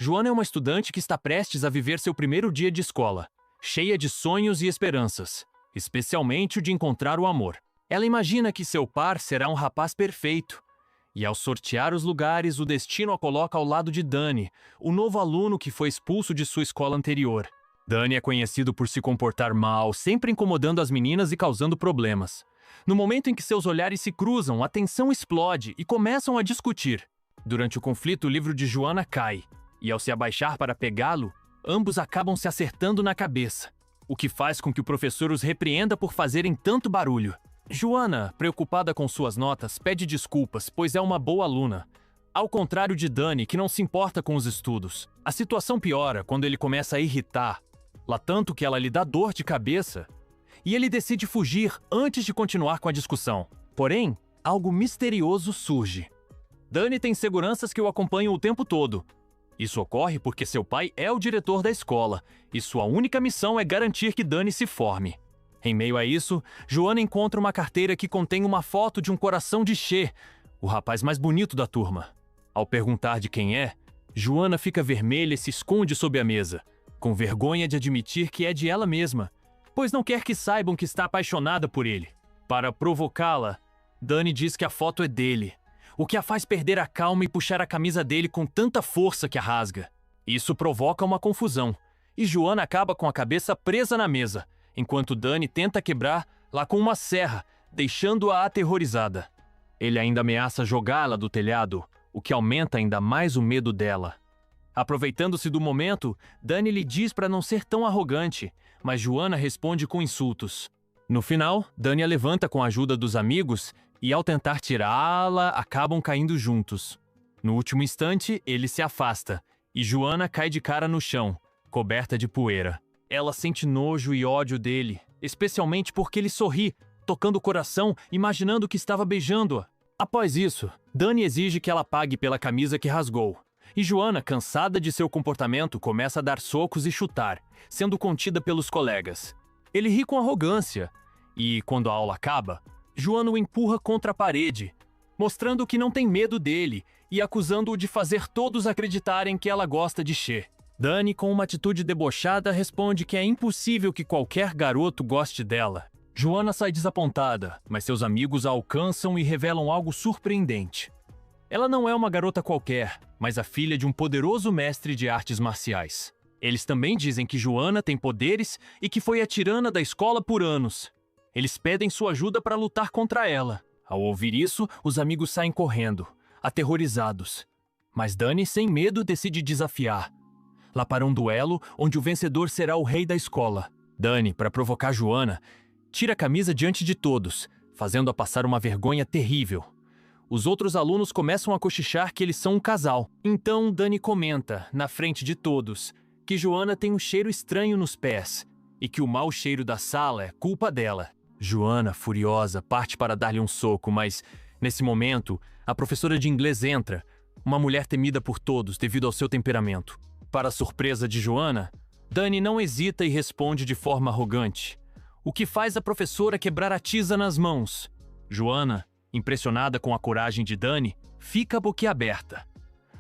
Joana é uma estudante que está prestes a viver seu primeiro dia de escola, cheia de sonhos e esperanças, especialmente o de encontrar o amor. Ela imagina que seu par será um rapaz perfeito, e ao sortear os lugares, o destino a coloca ao lado de Dani, o novo aluno que foi expulso de sua escola anterior. Dani é conhecido por se comportar mal, sempre incomodando as meninas e causando problemas. No momento em que seus olhares se cruzam, a tensão explode e começam a discutir. Durante o conflito, o livro de Joana cai, e ao se abaixar para pegá-lo, ambos acabam se acertando na cabeça, o que faz com que o professor os repreenda por fazerem tanto barulho. Joana, preocupada com suas notas, pede desculpas, pois é uma boa aluna. Ao contrário de Dani, que não se importa com os estudos. A situação piora quando ele começa a irritar, lá tanto que ela lhe dá dor de cabeça, e ele decide fugir antes de continuar com a discussão. Porém, algo misterioso surge. Dani tem seguranças que o acompanham o tempo todo. Isso ocorre porque seu pai é o diretor da escola, e sua única missão é garantir que Dani se forme. Em meio a isso, Joana encontra uma carteira que contém uma foto de um coração de Che, o rapaz mais bonito da turma. Ao perguntar de quem é, Joana fica vermelha e se esconde sob a mesa, com vergonha de admitir que é de ela mesma, pois não quer que saibam que está apaixonada por ele. Para provocá-la, Dani diz que a foto é dele, o que a faz perder a calma e puxar a camisa dele com tanta força que a rasga. Isso provoca uma confusão, e Joana acaba com a cabeça presa na mesa, enquanto Dani tenta quebrar-la com uma serra, deixando-a aterrorizada. Ele ainda ameaça jogá-la do telhado, o que aumenta ainda mais o medo dela. Aproveitando-se do momento, Dani lhe diz para não ser tão arrogante, mas Joana responde com insultos. No final, Dani a levanta com a ajuda dos amigos e, ao tentar tirá-la, acabam caindo juntos. No último instante, ele se afasta e Joana cai de cara no chão, coberta de poeira. Ela sente nojo e ódio dele, especialmente porque ele sorri, tocando o coração, imaginando que estava beijando-a. Após isso, Dani exige que ela pague pela camisa que rasgou. E Joana, cansada de seu comportamento, começa a dar socos e chutar, sendo contida pelos colegas. Ele ri com arrogância, e, quando a aula acaba, Joana o empurra contra a parede, mostrando que não tem medo dele e acusando-o de fazer todos acreditarem que ela gosta de Che. Dani, com uma atitude debochada, responde que é impossível que qualquer garoto goste dela. Joana sai desapontada, mas seus amigos a alcançam e revelam algo surpreendente. Ela não é uma garota qualquer, mas a filha de um poderoso mestre de artes marciais. Eles também dizem que Joana tem poderes e que foi a tirana da escola por anos. Eles pedem sua ajuda para lutar contra ela. Ao ouvir isso, os amigos saem correndo, aterrorizados. Mas Dani, sem medo, decide desafiar. Lá para um duelo, onde o vencedor será o rei da escola. Dani, para provocar Joana, tira a camisa diante de todos, fazendo-a passar uma vergonha terrível. Os outros alunos começam a cochichar que eles são um casal. Então Dani comenta, na frente de todos, que Joana tem um cheiro estranho nos pés e que o mau cheiro da sala é culpa dela. Joana, furiosa, parte para dar-lhe um soco, mas, nesse momento, a professora de inglês entra, uma mulher temida por todos devido ao seu temperamento. Para a surpresa de Joana, Dani não hesita e responde de forma arrogante, o que faz a professora quebrar a tiza nas mãos. Joana, impressionada com a coragem de Dani, fica boquiaberta.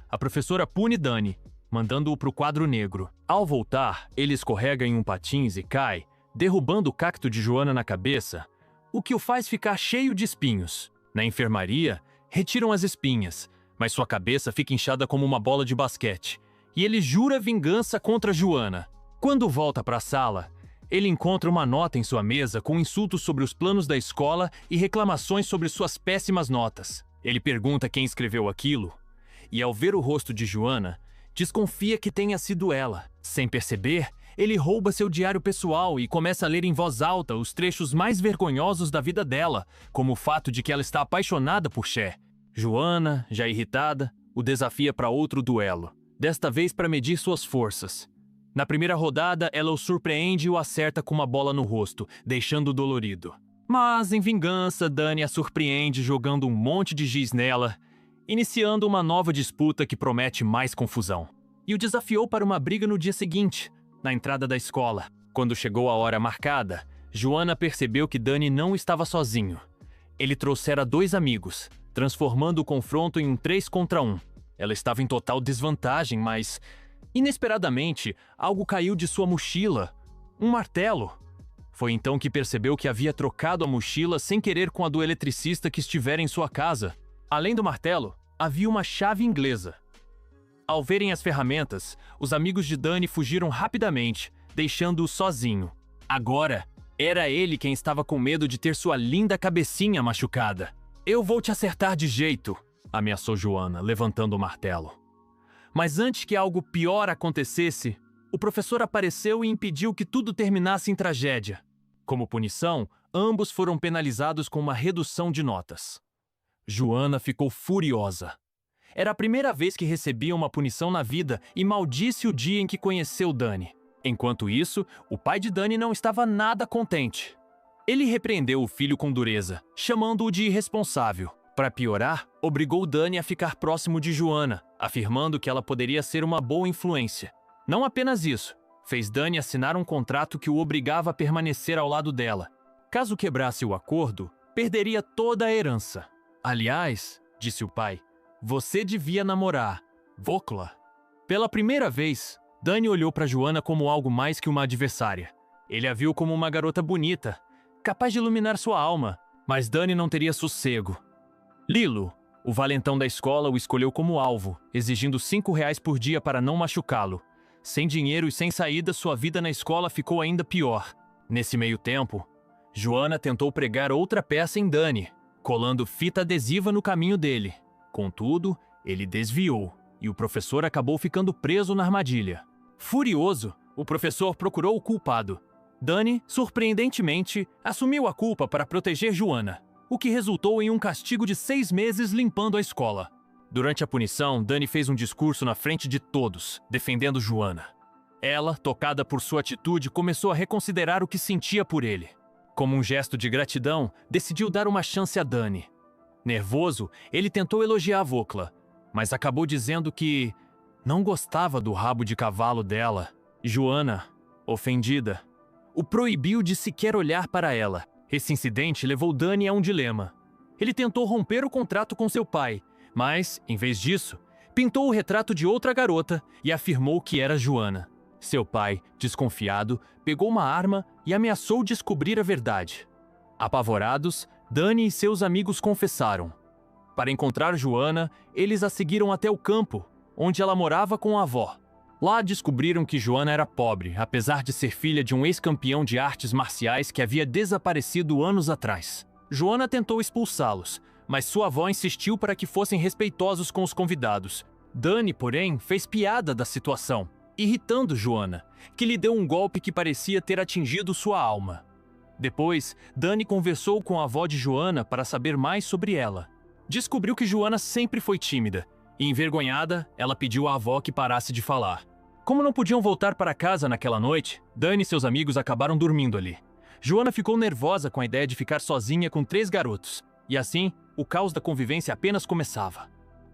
A professora pune Dani, mandando-o para o quadro negro. Ao voltar, ele escorrega em um patins e cai, derrubando o cacto de Joana na cabeça, o que o faz ficar cheio de espinhos. Na enfermaria, retiram as espinhas, mas sua cabeça fica inchada como uma bola de basquete, e ele jura vingança contra Joana. Quando volta para a sala, ele encontra uma nota em sua mesa com insultos sobre os planos da escola e reclamações sobre suas péssimas notas. Ele pergunta quem escreveu aquilo, e ao ver o rosto de Joana, desconfia que tenha sido ela. Sem perceber, ele rouba seu diário pessoal e começa a ler em voz alta os trechos mais vergonhosos da vida dela, como o fato de que ela está apaixonada por Che. Joana, já irritada, o desafia para outro duelo, desta vez para medir suas forças. Na primeira rodada, ela o surpreende e o acerta com uma bola no rosto, deixando-o dolorido. Mas, em vingança, Dani a surpreende jogando um monte de giz nela, iniciando uma nova disputa que promete mais confusão. E o desafiou para uma briga no dia seguinte, na entrada da escola. Quando chegou a hora marcada, Joana percebeu que Dani não estava sozinho. Ele trouxera 2 amigos, transformando o confronto em um 3 contra 1. Ela estava em total desvantagem, mas Inesperadamente, algo caiu de sua mochila. Um martelo. Foi então que percebeu que havia trocado a mochila sem querer com a do eletricista que estivera em sua casa. Além do martelo, havia uma chave inglesa. Ao verem as ferramentas, os amigos de Danny fugiram rapidamente, deixando-o sozinho. Agora, era ele quem estava com medo de ter sua linda cabecinha machucada. "Eu vou te acertar de jeito", ameaçou Joana, levantando o martelo. Mas antes que algo pior acontecesse, o professor apareceu e impediu que tudo terminasse em tragédia. Como punição, ambos foram penalizados com uma redução de notas. Joana ficou furiosa. Era a primeira vez que recebia uma punição na vida e maldisse o dia em que conheceu Danny. Enquanto isso, o pai de Danny não estava nada contente. Ele repreendeu o filho com dureza, chamando-o de irresponsável. Para piorar, obrigou Danny a ficar próximo de Joana, afirmando que ela poderia ser uma boa influência. Não apenas isso, fez Danny assinar um contrato que o obrigava a permanecer ao lado dela. Caso quebrasse o acordo, perderia toda a herança. "Aliás", disse o pai, "você devia namorar Vokla." Pela primeira vez, Danny olhou para Joana como algo mais que uma adversária. Ele a viu como uma garota bonita, capaz de iluminar sua alma, mas Danny não teria sossego. Lilo, o valentão da escola, o escolheu como alvo, exigindo R$ 5 por dia para não machucá-lo. Sem dinheiro e sem saída, sua vida na escola ficou ainda pior. Nesse meio tempo, Joana tentou pregar outra peça em Danny, colando fita adesiva no caminho dele. Contudo, ele desviou, e o professor acabou ficando preso na armadilha. Furioso, o professor procurou o culpado. Danny, surpreendentemente, assumiu a culpa para proteger Joana, o que resultou em um castigo de 6 meses limpando a escola. Durante a punição, Danny fez um discurso na frente de todos, defendendo Joana. Ela, tocada por sua atitude, começou a reconsiderar o que sentia por ele. Como um gesto de gratidão, decidiu dar uma chance a Danny. Nervoso, ele tentou elogiar Vokla, mas acabou dizendo que não gostava do rabo de cavalo dela. Joana, ofendida, o proibiu de sequer olhar para ela. Esse incidente levou Danny a um dilema. Ele tentou romper o contrato com seu pai, mas, em vez disso, pintou o retrato de outra garota e afirmou que era Joana. Seu pai, desconfiado, pegou uma arma e ameaçou descobrir a verdade. Apavorados, Danny e seus amigos confessaram. Para encontrar Joana, eles a seguiram até o campo, onde ela morava com a avó. Lá descobriram que Joana era pobre, apesar de ser filha de um ex-campeão de artes marciais que havia desaparecido anos atrás. Joana tentou expulsá-los, mas sua avó insistiu para que fossem respeitosos com os convidados. Danny, porém, fez piada da situação, irritando Joana, que lhe deu um golpe que parecia ter atingido sua alma. Depois, Danny conversou com a avó de Joana para saber mais sobre ela. Descobriu que Joana sempre foi tímida, e envergonhada, ela pediu à avó que parasse de falar. Como não podiam voltar para casa naquela noite, Danny e seus amigos acabaram dormindo ali. Joana ficou nervosa com a ideia de ficar sozinha com 3 garotos, e assim, o caos da convivência apenas começava.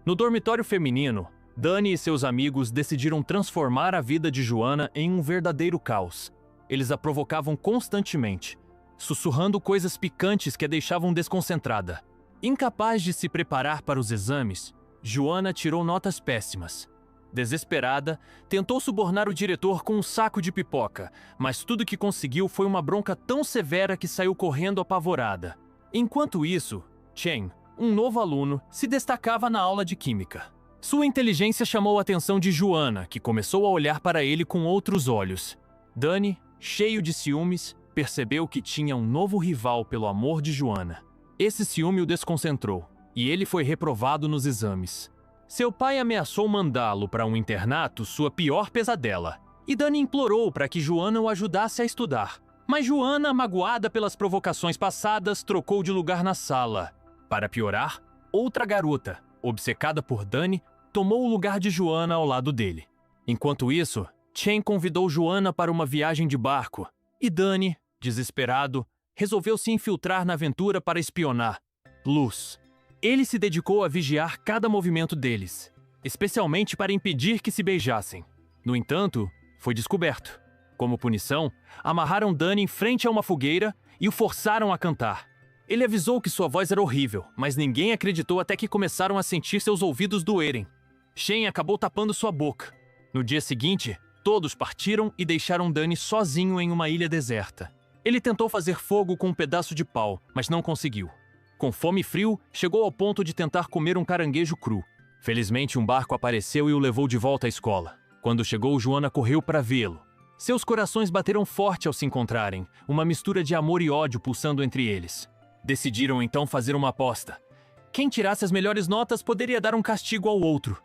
No dormitório feminino, Danny e seus amigos decidiram transformar a vida de Joana em um verdadeiro caos. Eles a provocavam constantemente, sussurrando coisas picantes que a deixavam desconcentrada. Incapaz de se preparar para os exames, Joana tirou notas péssimas. Desesperada, tentou subornar o diretor com um saco de pipoca, mas tudo que conseguiu foi uma bronca tão severa que saiu correndo apavorada. Enquanto isso, Chen, um novo aluno, se destacava na aula de química. Sua inteligência chamou a atenção de Joana, que começou a olhar para ele com outros olhos. Danny, cheio de ciúmes, percebeu que tinha um novo rival pelo amor de Joana. Esse ciúme o desconcentrou, e ele foi reprovado nos exames. Seu pai ameaçou mandá-lo para um internato, sua pior pesadela, e Danny implorou para que Joana o ajudasse a estudar. Mas Joana, magoada pelas provocações passadas, trocou de lugar na sala. Para piorar, outra garota, obcecada por Danny, tomou o lugar de Joana ao lado dele. Enquanto isso, Chen convidou Joana para uma viagem de barco, e Danny, desesperado, resolveu se infiltrar na aventura para espionar Luz. Ele se dedicou a vigiar cada movimento deles, especialmente para impedir que se beijassem. No entanto, foi descoberto. Como punição, amarraram Danny em frente a uma fogueira e o forçaram a cantar. Ele avisou que sua voz era horrível, mas ninguém acreditou até que começaram a sentir seus ouvidos doerem. Shen acabou tapando sua boca. No dia seguinte, todos partiram e deixaram Dani sozinho em uma ilha deserta. Ele tentou fazer fogo com um pedaço de pau, mas não conseguiu. Com fome e frio, chegou ao ponto de tentar comer um caranguejo cru. Felizmente, um barco apareceu e o levou de volta à escola. Quando chegou, Joana correu para vê-lo. Seus corações bateram forte ao se encontrarem, uma mistura de amor e ódio pulsando entre eles. Decidiram então fazer uma aposta. Quem tirasse as melhores notas poderia dar um castigo ao outro.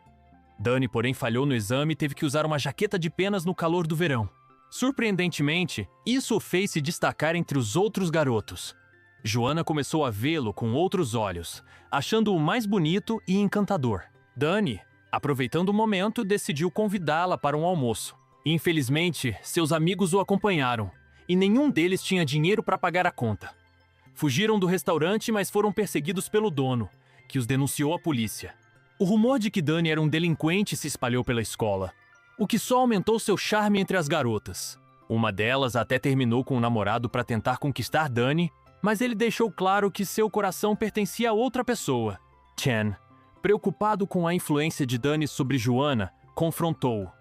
Dani, porém, falhou no exame e teve que usar uma jaqueta de penas no calor do verão. Surpreendentemente, isso o fez se destacar entre os outros garotos. Joana começou a vê-lo com outros olhos, achando-o mais bonito e encantador. Dani, aproveitando o momento, decidiu convidá-la para um almoço. Infelizmente, seus amigos o acompanharam, e nenhum deles tinha dinheiro para pagar a conta. Fugiram do restaurante, mas foram perseguidos pelo dono, que os denunciou à polícia. O rumor de que Dani era um delinquente se espalhou pela escola, o que só aumentou seu charme entre as garotas. Uma delas até terminou com um namorado para tentar conquistar Dani, mas ele deixou claro que seu coração pertencia a outra pessoa. Chen, preocupado com a influência de Dani sobre Joana, confrontou-o.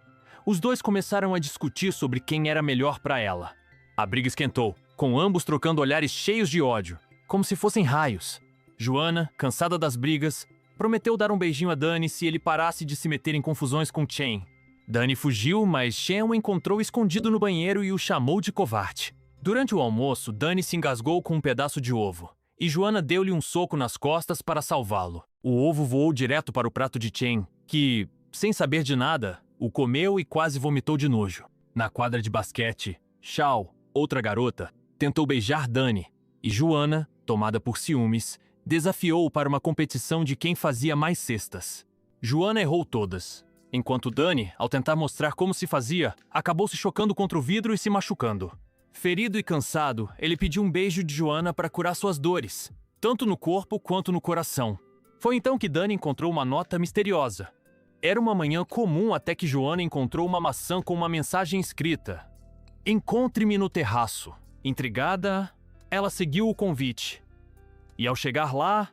Os dois começaram a discutir sobre quem era melhor para ela. A briga esquentou, com ambos trocando olhares cheios de ódio, como se fossem raios. Joana, cansada das brigas, prometeu dar um beijinho a Dani se ele parasse de se meter em confusões com Chen. Dani fugiu, mas Chen o encontrou escondido no banheiro e o chamou de covarde. Durante o almoço, Dani se engasgou com um pedaço de ovo, e Joana deu-lhe um soco nas costas para salvá-lo. O ovo voou direto para o prato de Chen, que, sem saber de nada, o comeu e quase vomitou de nojo. Na quadra de basquete, Xiao, outra garota, tentou beijar Dani, e Joana, tomada por ciúmes, desafiou-o para uma competição de quem fazia mais cestas. Joana errou todas, enquanto Dani, ao tentar mostrar como se fazia, acabou se chocando contra o vidro e se machucando. Ferido e cansado, ele pediu um beijo de Joana para curar suas dores, tanto no corpo quanto no coração. Foi então que Dani encontrou uma nota misteriosa. Era uma manhã comum até que Joana encontrou uma maçã com uma mensagem escrita: "Encontre-me no terraço." Intrigada, ela seguiu o convite. E ao chegar lá,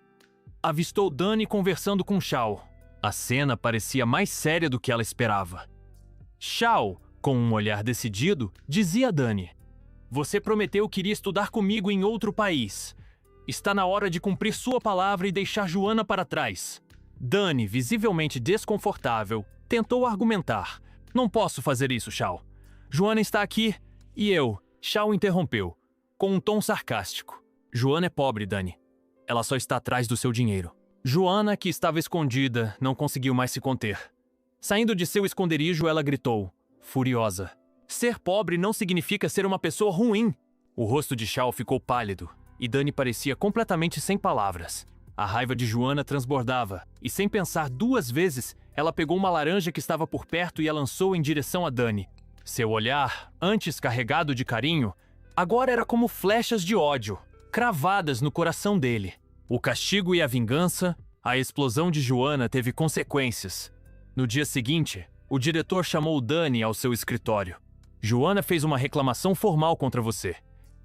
avistou Dani conversando com Xiao. A cena parecia mais séria do que ela esperava. Xiao, com um olhar decidido, dizia a Dani: "Você prometeu que iria estudar comigo em outro país. Está na hora de cumprir sua palavra e deixar Joana para trás." Dani, visivelmente desconfortável, tentou argumentar. "Não posso fazer isso, Xiao. Joana está aqui e eu." Xiao interrompeu, com um tom sarcástico. "Joana é pobre, Dani. Ela só está atrás do seu dinheiro." Joana, que estava escondida, não conseguiu mais se conter. Saindo de seu esconderijo, ela gritou, furiosa: "Ser pobre não significa ser uma pessoa ruim." O rosto de Xiao ficou pálido, e Dani parecia completamente sem palavras. A raiva de Joana transbordava, e sem pensar duas vezes, ela pegou uma laranja que estava por perto e a lançou em direção a Dani. Seu olhar, antes carregado de carinho, agora era como flechas de ódio, cravadas no coração dele. O castigo e a vingança, a explosão de Joana teve consequências. No dia seguinte, o diretor chamou Dani ao seu escritório. "Joana fez uma reclamação formal contra você,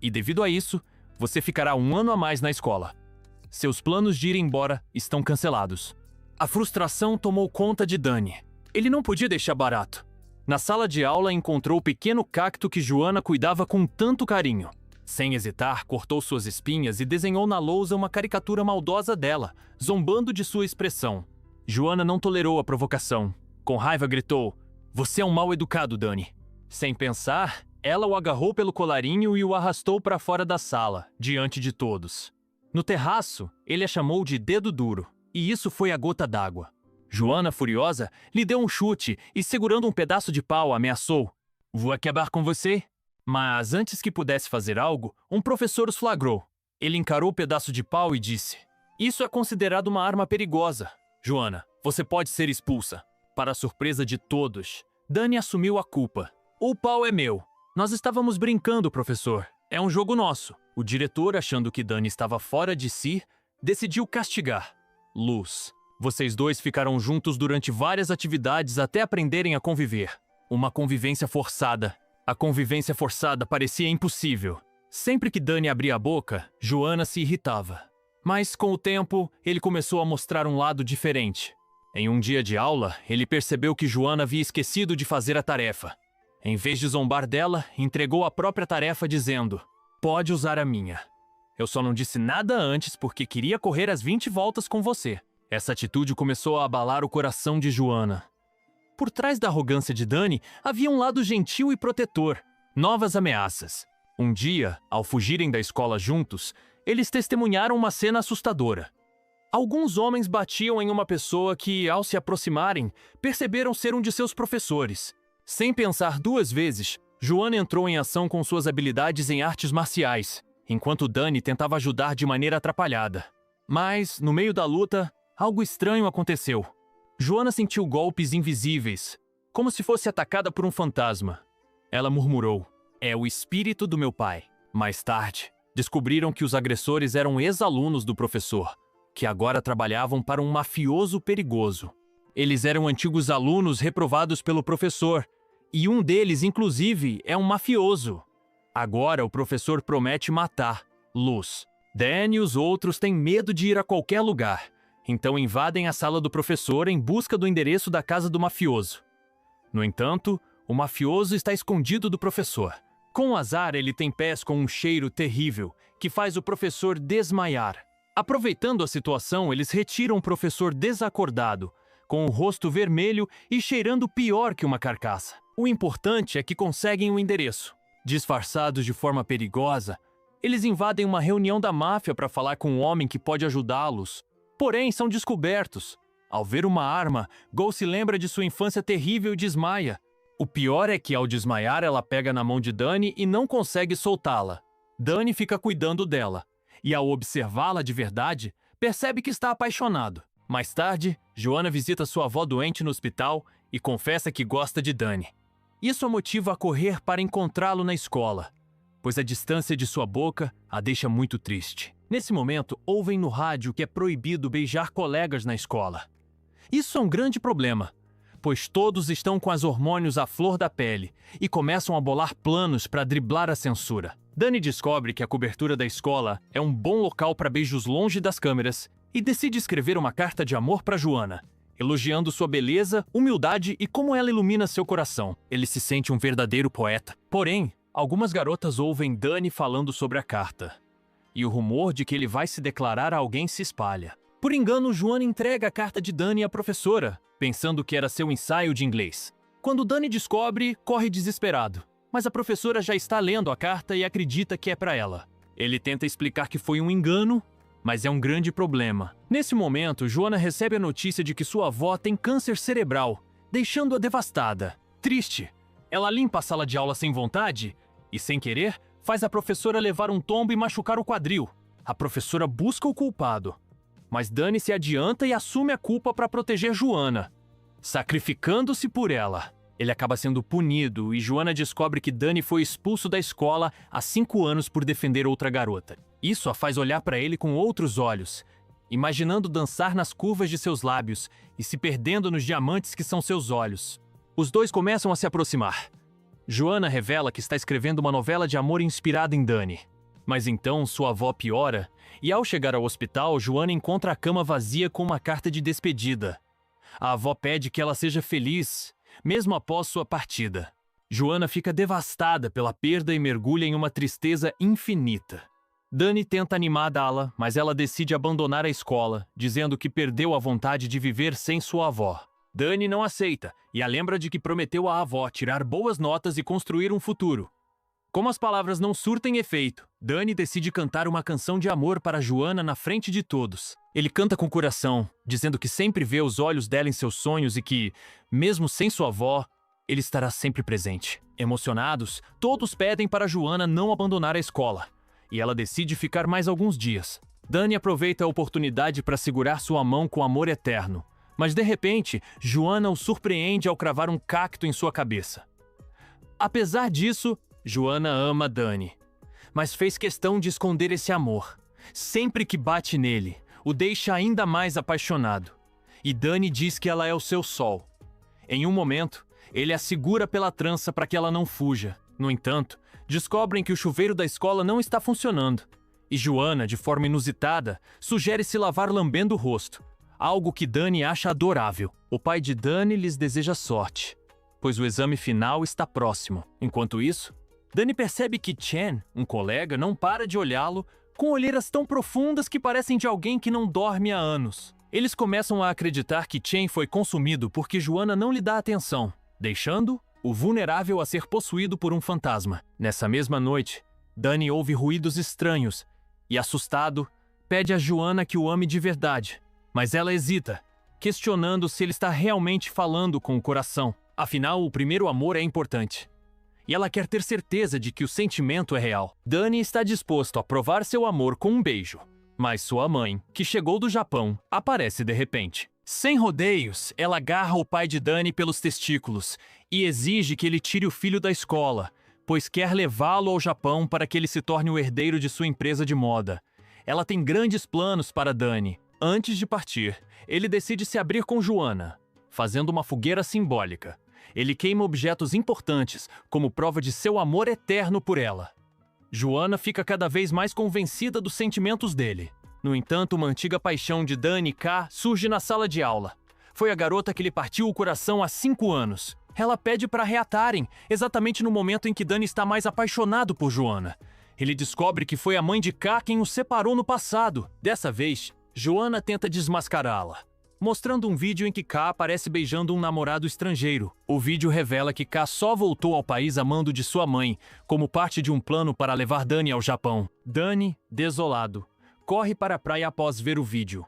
e devido a isso, você ficará 1 ano a mais na escola. Seus planos de ir embora estão cancelados." A frustração tomou conta de Dani. Ele não podia deixar barato. Na sala de aula, encontrou o pequeno cacto que Joana cuidava com tanto carinho. Sem hesitar, cortou suas espinhas e desenhou na lousa uma caricatura maldosa dela, zombando de sua expressão. Joana não tolerou a provocação. Com raiva gritou: "Você é um mal-educado, Dani." Sem pensar, ela o agarrou pelo colarinho e o arrastou para fora da sala, diante de todos. No terraço, ele a chamou de dedo duro, e isso foi a gota d'água. Joana, furiosa, lhe deu um chute e, segurando um pedaço de pau, ameaçou: "Vou acabar com você." Mas antes que pudesse fazer algo, um professor os flagrou. Ele encarou o pedaço de pau e disse: "Isso é considerado uma arma perigosa. Joana, você pode ser expulsa." Para a surpresa de todos, Dani assumiu a culpa. "O pau é meu. Nós estávamos brincando, professor. É um jogo nosso." O diretor, achando que Dani estava fora de si, decidiu castigar. "Luz, vocês dois ficaram juntos durante várias atividades até aprenderem a conviver. Uma convivência forçada." A convivência forçada parecia impossível. Sempre que Dani abria a boca, Joana se irritava. Mas, com o tempo, ele começou a mostrar um lado diferente. Em um dia de aula, ele percebeu que Joana havia esquecido de fazer a tarefa. Em vez de zombar dela, entregou a própria tarefa dizendo: "Pode usar a minha. Eu só não disse nada antes porque queria correr as 20 voltas com você." Essa atitude começou a abalar o coração de Joana. Por trás da arrogância de Dani, havia um lado gentil e protetor. Novas ameaças. Um dia, ao fugirem da escola juntos, eles testemunharam uma cena assustadora. Alguns homens batiam em uma pessoa que, ao se aproximarem, perceberam ser um de seus professores. Sem pensar duas vezes, Joana entrou em ação com suas habilidades em artes marciais, enquanto Dani tentava ajudar de maneira atrapalhada. Mas, no meio da luta, algo estranho aconteceu. Joana sentiu golpes invisíveis, como se fosse atacada por um fantasma. Ela murmurou: "É o espírito do meu pai." Mais tarde, descobriram que os agressores eram ex-alunos do professor, que agora trabalhavam para um mafioso perigoso. Eles eram antigos alunos reprovados pelo professor, e um deles, inclusive, é um mafioso. Agora o professor promete matar Luz. Dan e os outros têm medo de ir a qualquer lugar, então invadem a sala do professor em busca do endereço da casa do mafioso. No entanto, o mafioso está escondido do professor. Com azar, ele tem pés com um cheiro terrível, que faz o professor desmaiar. Aproveitando a situação, eles retiram o professor desacordado, com o rosto vermelho e cheirando pior que uma carcaça. O importante é que conseguem o endereço. Disfarçados de forma perigosa, eles invadem uma reunião da máfia para falar com um homem que pode ajudá-los. Porém, são descobertos. Ao ver uma arma, Gol se lembra de sua infância terrível e desmaia. O pior é que, ao desmaiar, ela pega na mão de Dani e não consegue soltá-la. Dani fica cuidando dela, e ao observá-la de verdade, percebe que está apaixonado. Mais tarde, Joana visita sua avó doente no hospital e confessa que gosta de Dani. Isso a motiva a correr para encontrá-lo na escola, pois a distância de sua boca a deixa muito triste. Nesse momento, ouvem no rádio que é proibido beijar colegas na escola. Isso é um grande problema, pois todos estão com os hormônios à flor da pele e começam a bolar planos para driblar a censura. Dani descobre que a cobertura da escola é um bom local para beijos longe das câmeras e decide escrever uma carta de amor para Joana, elogiando sua beleza, humildade e como ela ilumina seu coração. Ele se sente um verdadeiro poeta. Porém, algumas garotas ouvem Dani falando sobre a carta, e o rumor de que ele vai se declarar a alguém se espalha. Por engano, Joana entrega a carta de Dani à professora, pensando que era seu ensaio de inglês. Quando Dani descobre, corre desesperado, mas a professora já está lendo a carta e acredita que é para ela. Ele tenta explicar que foi um engano, mas é um grande problema. Nesse momento, Joana recebe a notícia de que sua avó tem câncer cerebral, deixando-a devastada. Triste, ela limpa a sala de aula sem vontade e, sem querer, faz a professora levar um tombo e machucar o quadril. A professora busca o culpado, mas Dani se adianta e assume a culpa para proteger Joana, sacrificando-se por ela. Ele acaba sendo punido e Joana descobre que Dani foi expulso da escola há 5 anos por defender outra garota. Isso a faz olhar para ele com outros olhos, imaginando dançar nas curvas de seus lábios e se perdendo nos diamantes que são seus olhos. Os dois começam a se aproximar. Joana revela que está escrevendo uma novela de amor inspirada em Dani. Mas então sua avó piora, e ao chegar ao hospital, Joana encontra a cama vazia com uma carta de despedida. A avó pede que ela seja feliz, mesmo após sua partida. Joana fica devastada pela perda e mergulha em uma tristeza infinita. Dani tenta animá-la, mas ela decide abandonar a escola, dizendo que perdeu a vontade de viver sem sua avó. Dani não aceita e a lembra de que prometeu à avó tirar boas notas e construir um futuro. Como as palavras não surtem efeito, Dani decide cantar uma canção de amor para Joana na frente de todos. Ele canta com o coração, dizendo que sempre vê os olhos dela em seus sonhos e que, mesmo sem sua avó, ele estará sempre presente. Emocionados, todos pedem para Joana não abandonar a escola, e ela decide ficar mais alguns dias. Dani aproveita a oportunidade para segurar sua mão com amor eterno, mas de repente, Joana o surpreende ao cravar um cacto em sua cabeça. Apesar disso, Joana ama Dani, mas fez questão de esconder esse amor. Sempre que bate nele, o deixa ainda mais apaixonado. E Dani diz que ela é o seu sol. Em um momento, ele a segura pela trança para que ela não fuja. No entanto, descobrem que o chuveiro da escola não está funcionando. E Joana, de forma inusitada, sugere se lavar lambendo o rosto. algo que Dani acha adorável. O pai de Dani lhes deseja sorte, pois o exame final está próximo. Enquanto isso, Dani percebe que Chen, um colega, não para de olhá-lo com olheiras tão profundas que parecem de alguém que não dorme há anos. Eles começam a acreditar que Chen foi consumido porque Joanna não lhe dá atenção, deixando-o vulnerável a ser possuído por um fantasma. Nessa mesma noite, Dani ouve ruídos estranhos e, assustado, pede a Joanna que o ame de verdade. Mas ela hesita, questionando se ele está realmente falando com o coração. Afinal, o primeiro amor é importante. E ela quer ter certeza de que o sentimento é real. Dani está disposto a provar seu amor com um beijo. Mas sua mãe, que chegou do Japão, aparece de repente. Sem rodeios, ela agarra o pai de Dani pelos testículos e exige que ele tire o filho da escola, pois quer levá-lo ao Japão para que ele se torne o herdeiro de sua empresa de moda. Ela tem grandes planos para Dani. Antes de partir, ele decide se abrir com Joanna, fazendo uma fogueira simbólica. Ele queima objetos importantes, como prova de seu amor eterno por ela. Joanna fica cada vez mais convencida dos sentimentos dele. No entanto, uma antiga paixão de Dani K surge na sala de aula. Foi a garota que lhe partiu o coração há 5 anos. Ela pede para reatarem, exatamente no momento em que Dani está mais apaixonado por Joanna. Ele descobre que foi a mãe de K quem os separou no passado. Dessa vez, Joanna tenta desmascará-la, mostrando um vídeo em que K aparece beijando um namorado estrangeiro. O vídeo revela que K só voltou ao país a mando de sua mãe, como parte de um plano para levar Dani ao Japão. Dani, desolado, corre para a praia após ver o vídeo.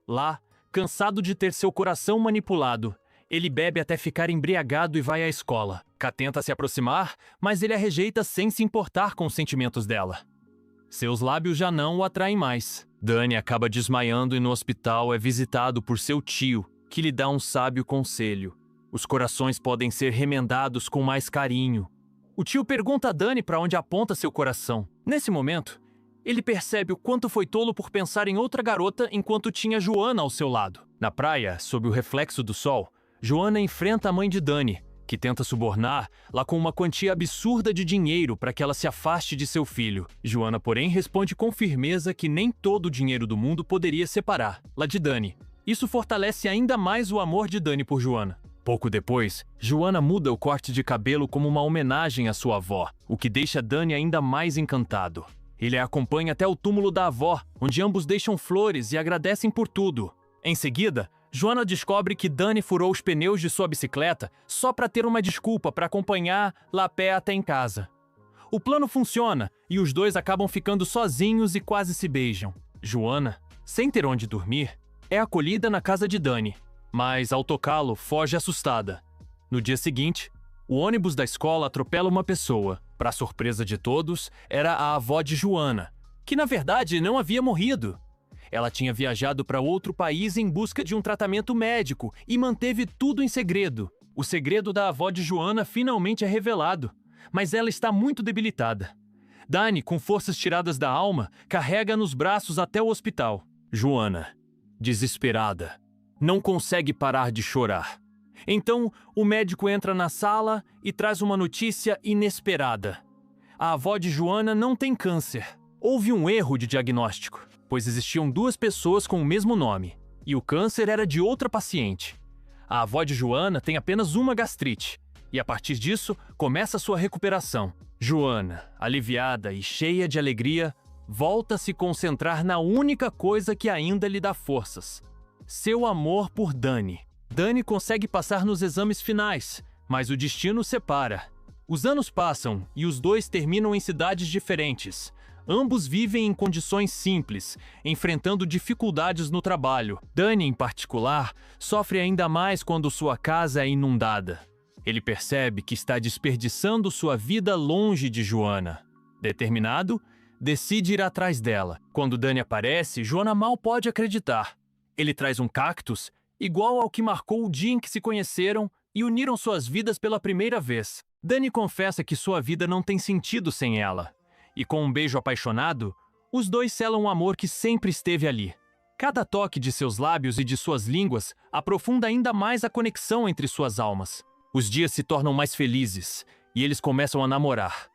Lá, cansado de ter seu coração manipulado, ele bebe até ficar embriagado e vai à escola. K tenta se aproximar, mas ele a rejeita sem se importar com os sentimentos dela. Seus lábios já não o atraem mais. Dani acaba desmaiando e no hospital é visitado por seu tio, que lhe dá um sábio conselho. Os corações podem ser remendados com mais carinho. O tio pergunta a Dani para onde aponta seu coração. Nesse momento, ele percebe o quanto foi tolo por pensar em outra garota enquanto tinha Joanna ao seu lado. Na praia, sob o reflexo do sol, Joanna enfrenta a mãe de Dani, que tenta subornar-la com uma quantia absurda de dinheiro para que ela se afaste de seu filho. Joanna, porém, responde com firmeza que nem todo o dinheiro do mundo poderia separá-la de Dani. Isso fortalece ainda mais o amor de Dani por Joanna. Pouco depois, Joanna muda o corte de cabelo como uma homenagem à sua avó, o que deixa Dani ainda mais encantado. Ele a acompanha até o túmulo da avó, onde ambos deixam flores e agradecem por tudo. Em seguida, Joanna descobre que Dani furou os pneus de sua bicicleta só para ter uma desculpa para acompanhá-la a pé até em casa. O plano funciona e os dois acabam ficando sozinhos e quase se beijam. Joanna, sem ter onde dormir, é acolhida na casa de Dani, mas ao tocá-lo foge assustada. No dia seguinte, o ônibus da escola atropela uma pessoa. Para surpresa de todos, era a avó de Joanna, que na verdade não havia morrido. Ela tinha viajado para outro país em busca de um tratamento médico e manteve tudo em segredo. O segredo da avó de Joanna finalmente é revelado, mas ela está muito debilitada. Dani, com forças tiradas da alma, carrega nos braços até o hospital. Joanna, desesperada, não consegue parar de chorar. Então, o médico entra na sala e traz uma notícia inesperada. A avó de Joanna não tem câncer. Houve um erro de diagnóstico, pois existiam 2 pessoas com o mesmo nome, e o câncer era de outra paciente. A avó de Joanna tem apenas uma gastrite, e a partir disso, começa sua recuperação. Joanna, aliviada e cheia de alegria, volta a se concentrar na única coisa que ainda lhe dá forças: seu amor por Dani. Dani consegue passar nos exames finais, mas o destino os separa. Os anos passam e os dois terminam em cidades diferentes. Ambos vivem em condições simples, enfrentando dificuldades no trabalho. Dani, em particular, sofre ainda mais quando sua casa é inundada. Ele percebe que está desperdiçando sua vida longe de Joanna. Determinado, decide ir atrás dela. Quando Dani aparece, Joanna mal pode acreditar. Ele traz um cactus igual ao que marcou o dia em que se conheceram e uniram suas vidas pela primeira vez. Dani confessa que sua vida não tem sentido sem ela. E com um beijo apaixonado, os dois selam um amor que sempre esteve ali. Cada toque de seus lábios e de suas línguas aprofunda ainda mais a conexão entre suas almas. Os dias se tornam mais felizes e eles começam a namorar.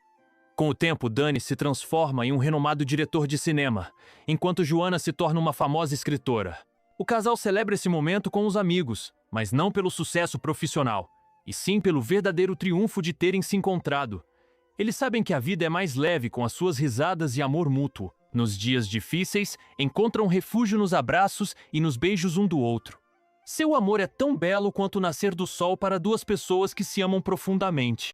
Com o tempo, Dani se transforma em um renomado diretor de cinema, enquanto Joanna se torna uma famosa escritora. O casal celebra esse momento com os amigos, mas não pelo sucesso profissional, e sim pelo verdadeiro triunfo de terem se encontrado. Eles sabem que a vida é mais leve com as suas risadas e amor mútuo. Nos dias difíceis, encontram refúgio nos abraços e nos beijos um do outro. Seu amor é tão belo quanto o nascer do sol para duas pessoas que se amam profundamente.